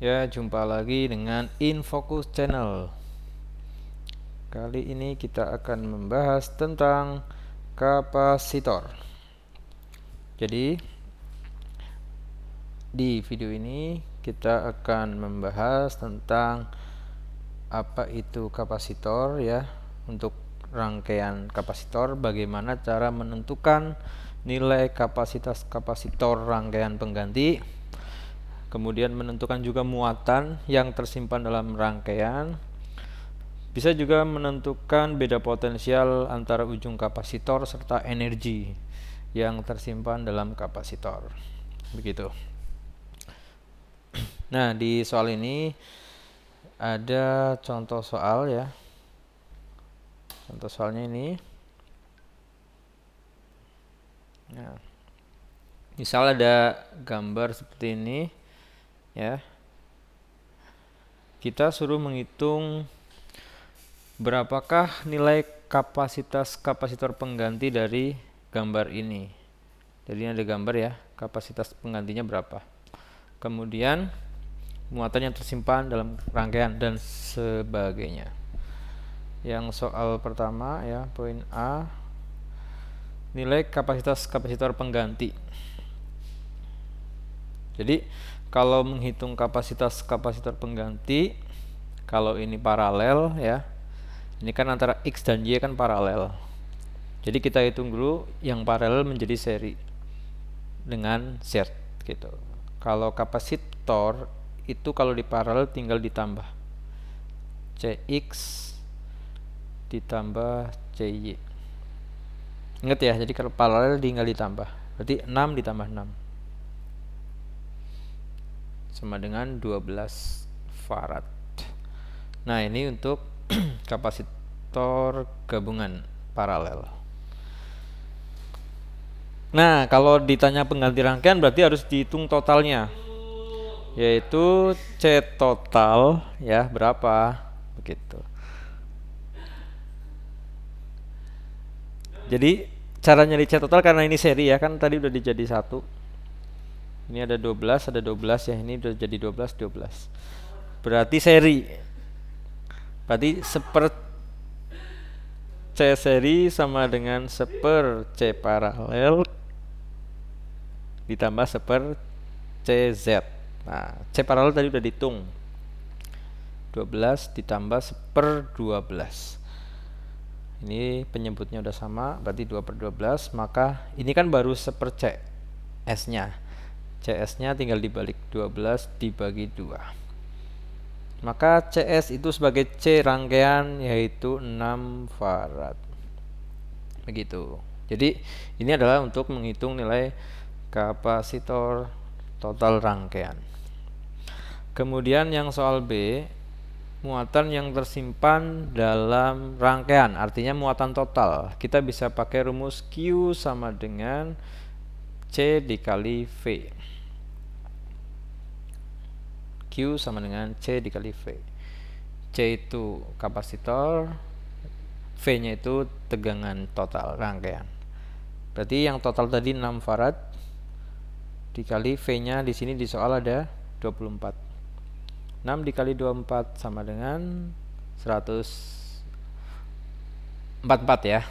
Ya, jumpa lagi dengan InFocus Channel. Kali ini kita akan membahas tentang kapasitor. Jadi, di video ini kita akan membahas tentang apa itu kapasitor ya, untuk rangkaian kapasitor, bagaimana cara menentukan nilai kapasitas kapasitor rangkaian pengganti, kemudian menentukan juga muatan yang tersimpan dalam rangkaian. Bisa juga menentukan beda potensial antara ujung kapasitor serta energi yang tersimpan dalam kapasitor. Begitu. Nah, di soal ini ada contoh soal ya. Contoh soalnya ini. Nah, misal ada gambar seperti ini ya. Kita suruh menghitung berapakah nilai kapasitas kapasitor pengganti dari gambar ini. Jadi ini ada gambar ya, kapasitas penggantinya berapa. Kemudian muatan yang tersimpan dalam rangkaian dan sebagainya. Yang soal pertama ya, poin A, nilai kapasitas kapasitor pengganti. Jadi kalau menghitung kapasitas kapasitor pengganti, kalau ini paralel ya, ini kan antara X dan Y kan paralel. Jadi kita hitung dulu yang paralel menjadi seri dengan Z gitu. Kalau kapasitor itu kalau di paralel tinggal ditambah CX ditambah CY. Ingat ya, jadi kalau paralel tinggal ditambah. Berarti 6 ditambah 6 sama dengan 12 farad. Nah, ini untuk kapasitor gabungan paralel. Nah, kalau ditanya pengganti rangkaian berarti harus dihitung totalnya, yaitu C total ya, berapa begitu. Jadi cara nyari C total, karena ini seri ya, kan tadi udah dijadi 1. Ini ada 12 ya, ini udah jadi 12. Berarti seri. Berarti seper C seri sama dengan seper C paralel ditambah seper CZ. Nah, C paralel tadi udah dihitung. 12 ditambah seper 12. Ini penyebutnya udah sama, berarti 2/12. Maka ini kan baru seper C S-nya. CS-nya tinggal dibalik, 12 dibagi 2. Maka CS itu sebagai C rangkaian yaitu 6 farad. Begitu. Jadi ini adalah untuk menghitung nilai kapasitor total rangkaian. Kemudian yang soal B, muatan yang tersimpan dalam rangkaian, artinya muatan total. Kita bisa pakai rumus Q sama dengan C dikali V. Q sama dengan C dikali V. C itu kapasitor, V-nya itu tegangan total rangkaian. Berarti yang total tadi 6 farad dikali V-nya di sini di soal ada 24. 6 dikali 24 sama dengan 144 ya.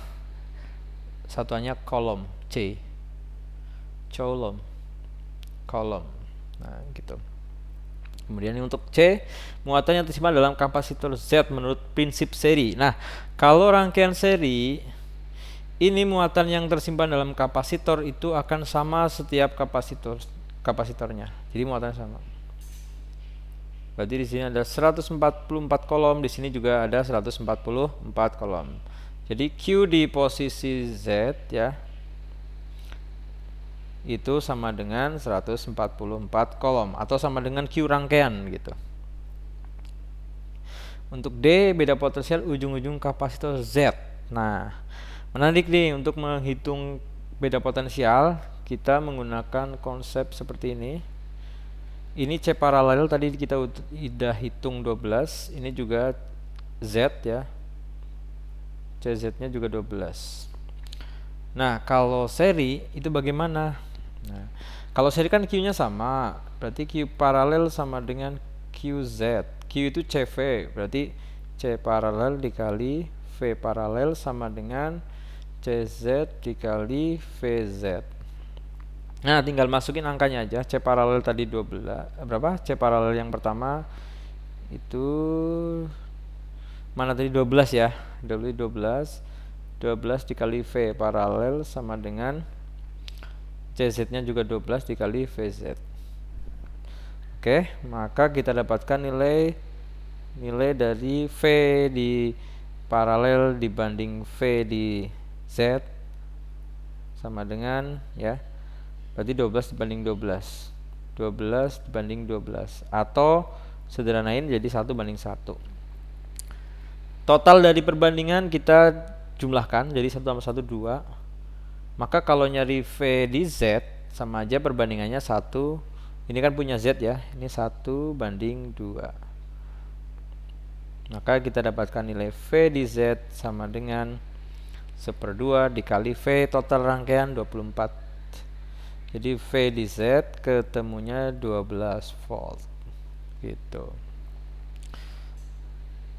Satuannya kolom C. Colom. Kolom. Nah, gitu. Kemudian untuk C, muatan yang tersimpan dalam kapasitor Z menurut prinsip seri. Nah, kalau rangkaian seri, ini muatan yang tersimpan dalam kapasitor itu akan sama setiap kapasitornya. Jadi muatannya sama. Berarti di sini ada 144 kolom, di sini juga ada 144 kolom. Jadi Q di posisi Z ya, itu sama dengan 144 kolom atau sama dengan Q rangkaian gitu. Untuk D, beda potensial ujung-ujung kapasitor Z. Nah, menarik nih, untuk menghitung beda potensial kita menggunakan konsep seperti ini. Ini C paralel tadi kita udah hitung 12, ini juga Z ya. CZ-nya juga 12. Nah, kalau seri itu bagaimana? Nah, kalau seri kan Q-nya sama, berarti Q paralel sama dengan QZ. Q itu CV, berarti C paralel dikali V paralel sama dengan CZ dikali VZ. Nah, tinggal masukin angkanya aja. C paralel tadi 12. Berapa? C paralel yang pertama itu mana tadi 12 ya. 12 dikali V paralel sama dengan CZ-nya juga 12 dikali VZ. Oke, maka kita dapatkan nilai dari V di paralel dibanding V di Z sama dengan ya. Berarti 12 dibanding 12. 12 dibanding 12 atau sederhanain jadi 1 banding 1. Total dari perbandingan kita jumlahkan jadi 1 tambah 1 2. Maka kalau nyari V di Z sama aja perbandingannya 1. Ini kan punya Z ya. Ini 1 banding 2. Maka kita dapatkan nilai V di Z sama dengan 1/2 dikali V total rangkaian 24. Jadi V di Z ketemunya 12 volt. Gitu.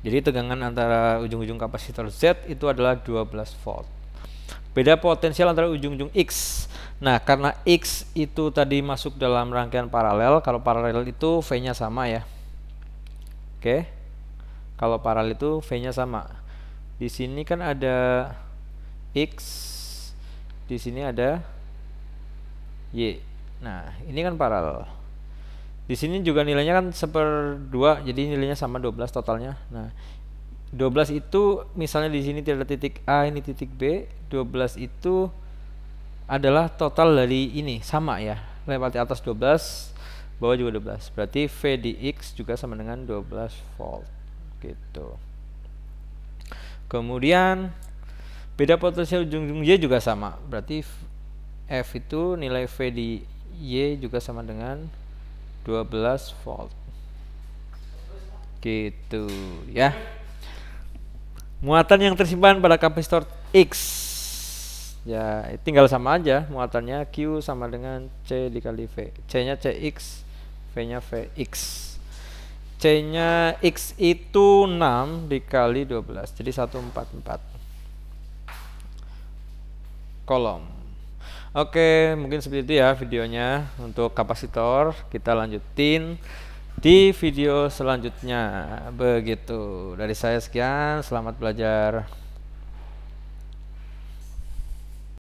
Jadi tegangan antara ujung-ujung kapasitor Z itu adalah 12 volt. Beda potensial antara ujung-ujung X. Nah, karena X itu tadi masuk dalam rangkaian paralel, kalau paralel itu V-nya sama ya. Oke. Kalau paralel itu V-nya sama. Di sini kan ada X, di sini ada Y. Nah, ini kan paralel. Di sini juga nilainya kan 1/2, jadi nilainya sama 12 totalnya. Nah, 12 itu misalnya di sini tidak ada titik A, ini titik B. 12 itu adalah total dari ini, sama ya. Lewat atas 12, bawah juga 12. Berarti V di X juga sama dengan 12 volt. Gitu. Kemudian beda potensial ujung-ujung Y juga sama. Berarti F itu nilai V di Y juga sama dengan 12 volt. Gitu ya. Muatan yang tersimpan pada kapasitor X. Ya, tinggal sama aja muatannya Q sama dengan C dikali V. C-nya CX, V-nya VX. C-nya X itu 6 dikali 12. Jadi 144 kolom. Oke, mungkin seperti itu ya videonya untuk kapasitor. Kita lanjutin di video selanjutnya. Begitu. Dari saya sekian, selamat belajar.